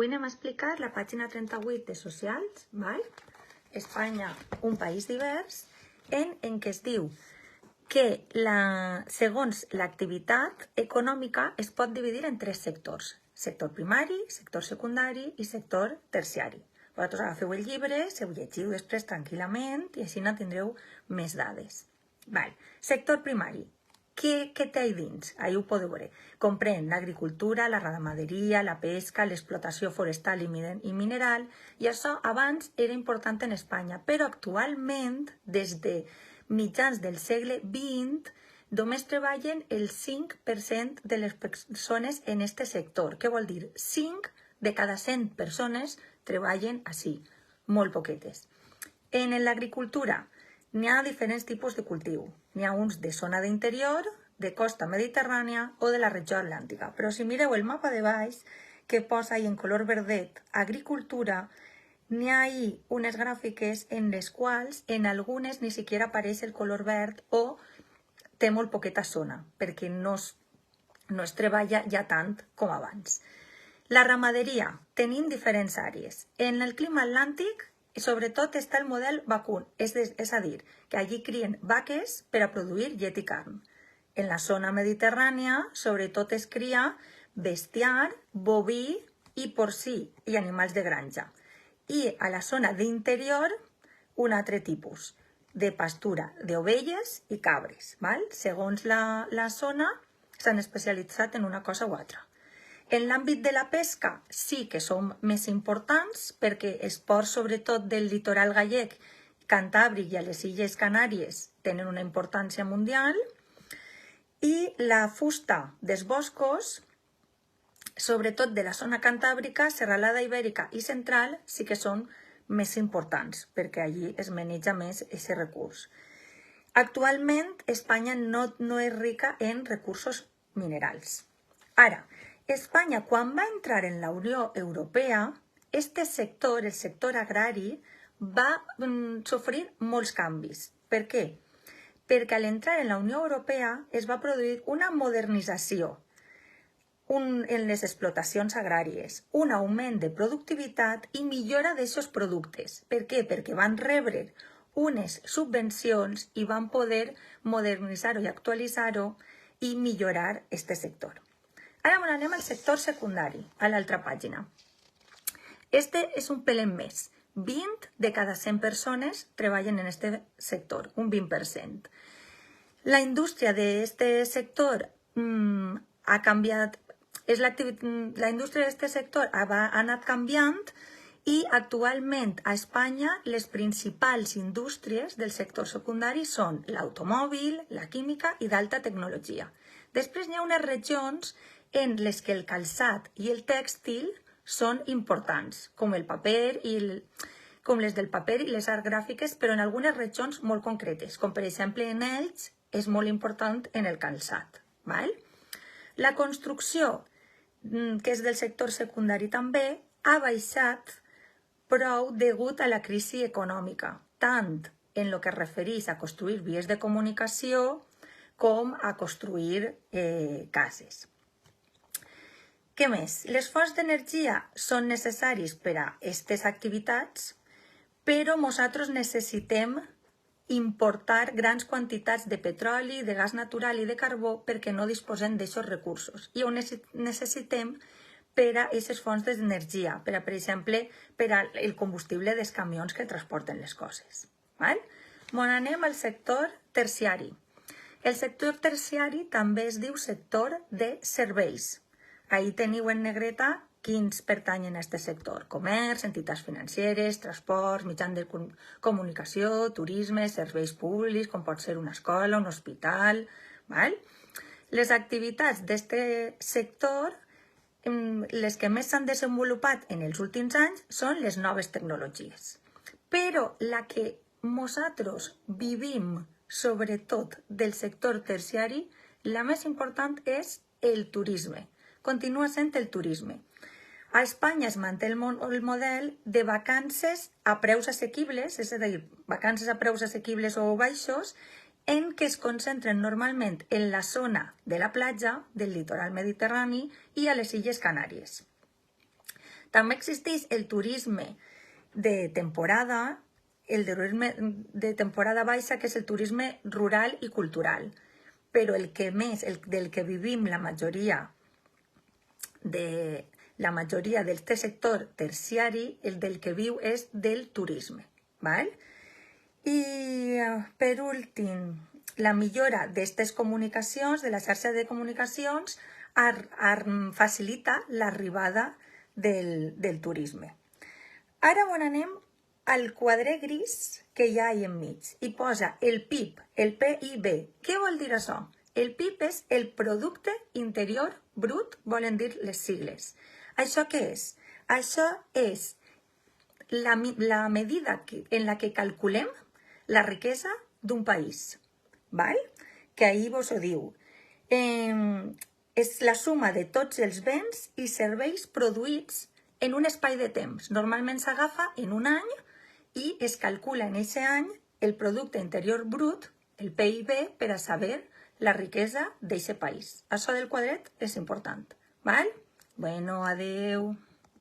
Avui anem a explicar la pàgina 38 de Socials, val? Espanya, un país divers, en què es diu que segons l'activitat econòmica es pot dividir en tres sectors: sector primari, sector secundari i sector terciari. Vosaltres agafeu el llibre, se ho llegiu després tranquil·lament i així no tindreu més dades. Val. Sector primari. Què té ahí dins? Ahí ho podeu veure. Comprèn l'agricultura, la ramaderia, la pesca, l'explotació forestal i mineral, i això abans era important en Espanya, però actualment, des de mitjans del segle XX, només treballen el 5% de les persones en aquest sector. Què vol dir? 5 de cada 100 persones treballen així, molt poquetes. En l'agricultura n'hi ha diferents tipus de cultiu. N'hi ha uns de zona d'interior, de costa mediterrània o de la regió atlàntica. Però si mireu el mapa de baix, que posa ahí en color verdet agricultura, n'hi ha ahí unes gràfiques en les quals en algunes ni siquiera apareix el color verd o té molt poqueta zona, perquè no es treballa ja tant com abans. La ramaderia, tenim diferents àrees. En el clima atlàntic, sobretot està el model vacun, és a dir, que allí crien vaques per a produir llet i carn. En la zona mediterrània, sobretot es cria bestiar, boví i porcí i animals de granja. I a la zona d'interior, un altre tipus de pastura d'ovelles i cabres. Segons la zona, s'han especialitzat en una cosa o altra. En l'àmbit de la pesca sí que són més importants perquè esports sobretot del litoral gallec, cantàbric i a les Illes Canàries tenen una importància mundial, i la fusta dels boscos, sobretot de la zona cantàbrica, serralada ibèrica i central, sí que són més importants perquè allí es maneja més aquest recurs. Actualment Espanya no és rica en recursos minerals. Ara, Espanya, quan va entrar en la Unió Europea, este sector, el sector agrari, va sofrir molts canvis. Per què? Perquè al entrar en la Unió Europea es va produir una modernització en les explotacions agràries, un augment de productivitat i millora d'aquests productes. Per què? Perquè van rebre unes subvencions i van poder modernitzar-ho i actualitzar-ho i millorar aquest sector. Ara anem al sector secundari, a l'altra pàgina. Este és un pelín més. 20 de cada 100 persones treballen en aquest sector, un 20%. La indústria d'aquest sector ha canviat, la indústria d'aquest sector ha anat canviant i actualment a Espanya les principals indústries del sector secundari són l'automòbil, la química i d'alta tecnologia. Després hi ha unes regions en les que el calçat i el tèxtil són importants, com el paper com les del paper i les arts gràfiques, però en algunes regions molt concretes, com per exemple en Elx és molt important en el calçat. La construcció, que és del sector secundari també, ha baixat prou degut a la crisi econòmica, tant en el que es refereix a construir vies de comunicació com a construir cases. Què més? Les fonts d'energia són necessaris per a aquestes activitats, però nosaltres necessitem importar grans quantitats de petroli, de gas natural i de carbó perquè no disposem d'aquests recursos. I ho necessitem per a aquestes fonts d'energia, per exemple, per al combustible dels camions que transporten les coses. Anem al sector terciari. El sector terciari també es diu sector de serveis. Ahí teniu en negreta quins pertanyen a aquest sector: comerç, entitats financeres, transports, mitjans de comunicació, turisme, serveis públics, com pot ser una escola, un hospital. Les activitats d'aquest sector, les que més s'han desenvolupat en els últims anys, són les noves tecnologies. Però la que nosaltres vivim, sobretot del sector terciari, la més important és el turisme. Continua sent el turisme. A Espanya es manté el model de vacances a preus assequibles, és a dir, vacances a preus assequibles o baixos, en què es concentren normalment en la zona de la platja, del litoral mediterrani i a les Illes Canàries. També existeix el turisme de temporada, el turisme de temporada baixa, que és el turisme rural i cultural. Però el que més, del que vivim la majoria del sector terciari, el del que viu és del turisme. ¿Vale? I per últim, la millora d'aquestes comunicacions, de la xarxa de comunicacions, facilita l'arribada del turisme. Ara on anem al quadre gris que hi ha ahí enmig i posa el PIB, el PIB. Què vol dir això? El PIB és el Producte Interior Brut, volen dir les sigles. Això què és? Això és la medida en la que calculem la riquesa d'un país, ¿vale? Que ahí vos ho diu. És la suma de tots els béns i serveis produïts en un espai de temps. Normalment s'agafa en un any i es calcula en aquest any el Producte Interior Brut, el PIB, per a saber la riquesa d'aquest país. Això del quadret és important, ¿vale? Bueno, adeu.